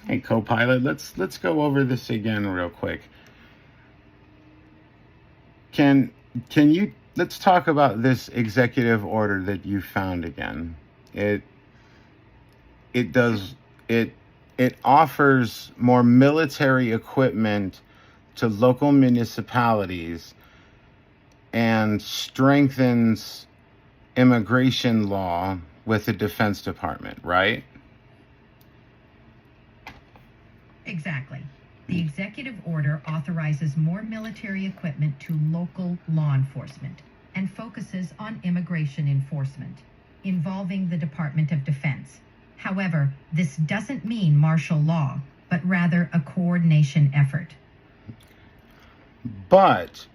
Hey, co-pilot, let's go over this again real quick. Can you let's talk about this executive order that you found again. It it does it it offers more military equipment to local municipalities and strengthens immigration law with the Defense Department, right? Exactly. The executive order authorizes more military equipment to local law enforcement and focuses on immigration enforcement, involving the Department of Defense. However, this doesn't mean martial law, but rather a coordination effort. But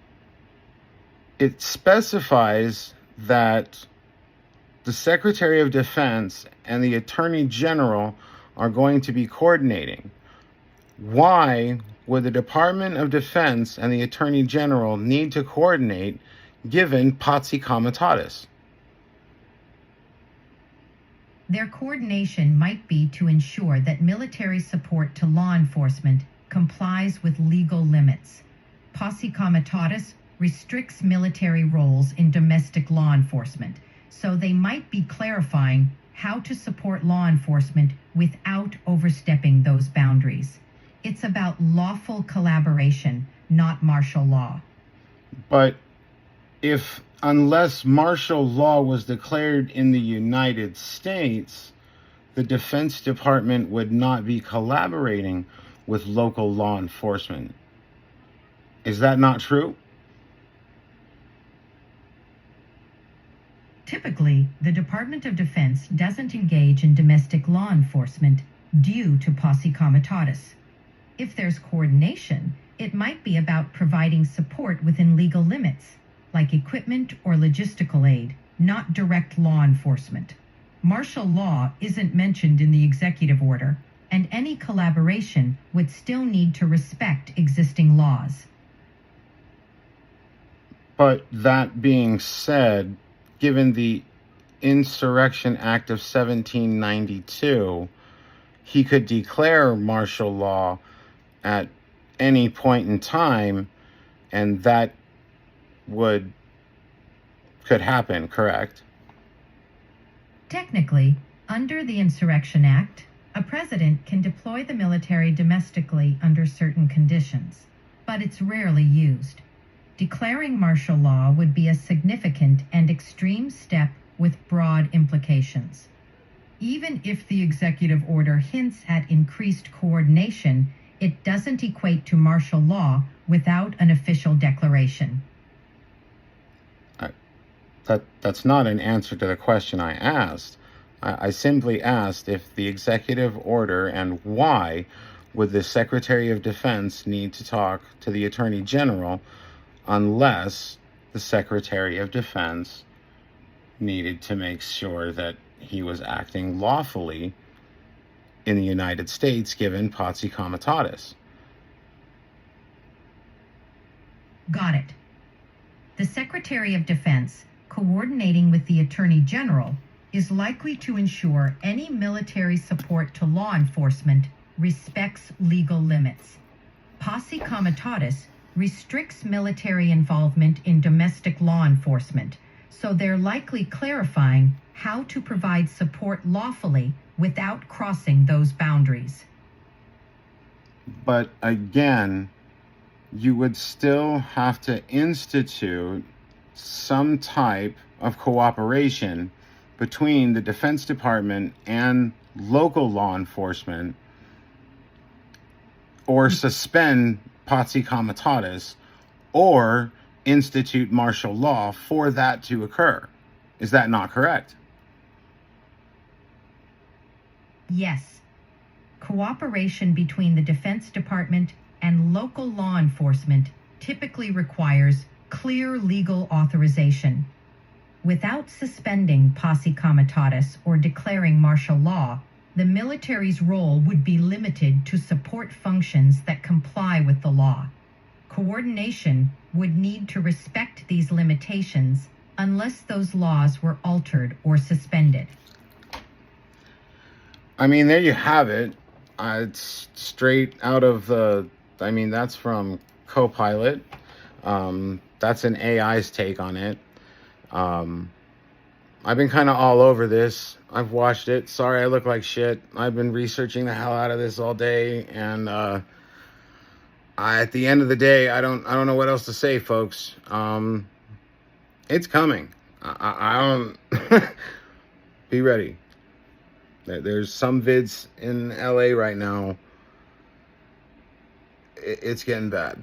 it specifies that the Secretary of Defense and the Attorney General are going to be coordinating. Why would the Department of Defense and the Attorney General need to coordinate given Patsy Comitatus? Their coordination might be to ensure that military support to law enforcement complies with legal limits. Posse Comitatus restricts military roles in domestic law enforcement, so they might be clarifying how to support law enforcement without overstepping those boundaries. It's about lawful collaboration, not martial law. But unless martial law was declared in the United States, the Defense Department would not be collaborating with local law enforcement. Is that not true? Typically, the Department of Defense doesn't engage in domestic law enforcement due to Posse Comitatus. If there's coordination, it might be about providing support within legal limits, like equipment or logistical aid, not direct law enforcement. Martial law isn't mentioned in the executive order, and any collaboration would still need to respect existing laws. But that being said, given the Insurrection Act of 1792, he could declare martial law at any point in time, and that could happen, correct? Technically, under the Insurrection Act, a president can deploy the military domestically under certain conditions, but it's rarely used. Declaring martial law would be a significant and extreme step with broad implications. Even if the executive order hints at increased coordination, it doesn't equate to martial law without an official declaration. That's not an answer to the question I asked. I simply asked if the executive order and why would the Secretary of Defense need to talk to the Attorney General unless the Secretary of Defense needed to make sure that he was acting lawfully in the United States given Posse Comitatus. Got it. The Secretary of Defense, coordinating with the Attorney General, is likely to ensure any military support to law enforcement respects legal limits. Posse Comitatus restricts military involvement in domestic law enforcement, so they're likely clarifying how to provide support lawfully without crossing those boundaries. But again, you would still have to institute some type of cooperation between the Defense Department and local law enforcement, or suspend Posse Comitatus, or institute martial law for that to occur. Is that not correct? Yes. Cooperation between the Defense Department and local law enforcement typically requires clear legal authorization. Without suspending Posse Comitatus or declaring martial law, the military's role would be limited to support functions that comply with the law. Coordination would need to respect these limitations unless those laws were altered or suspended. I mean, there you have it. It's straight out of that's from Copilot. That's an AI's take on it. I've been kind of all over this. I've watched it. Sorry, I look like shit. I've been researching the hell out of this all day, and at the end of the day, I don't know what else to say, folks. It's coming. I don't. Be ready. There's some vids in LA right now. It's getting bad.